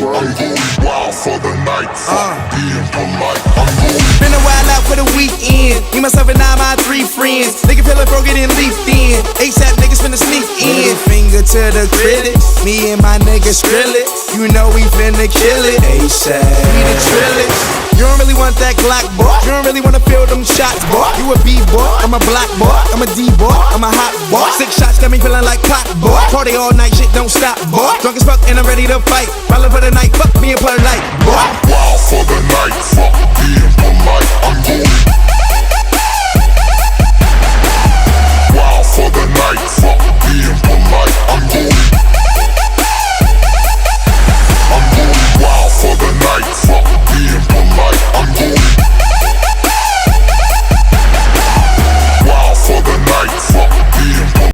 I'm going wild for the night. Fuck being polite. I'm going. Been a while out for the weekend. Me, myself, and I, my 3 friends. Nigga feelin' broke it and leafed in. ASAP niggas finna sneak in. Middle finger to the critics. Me and my niggas Skrillex. You know we finna kill it. ASAP. We the Trillix. You don't really want that Glock, boy. You don't really wanna feel them shots, boy. You a B-boy, I'm a black boy. I'm a D-boy, I'm a hot boy. 6 shots got me feeling like pot, boy. Party all night, shit don't stop, boy. Drunk as fuck and I'm ready to fight. Ballin' for the night, fuck being polite, boy. Wild for the night, fuck being polite. I'm going. Wild for the night, fuck being polite.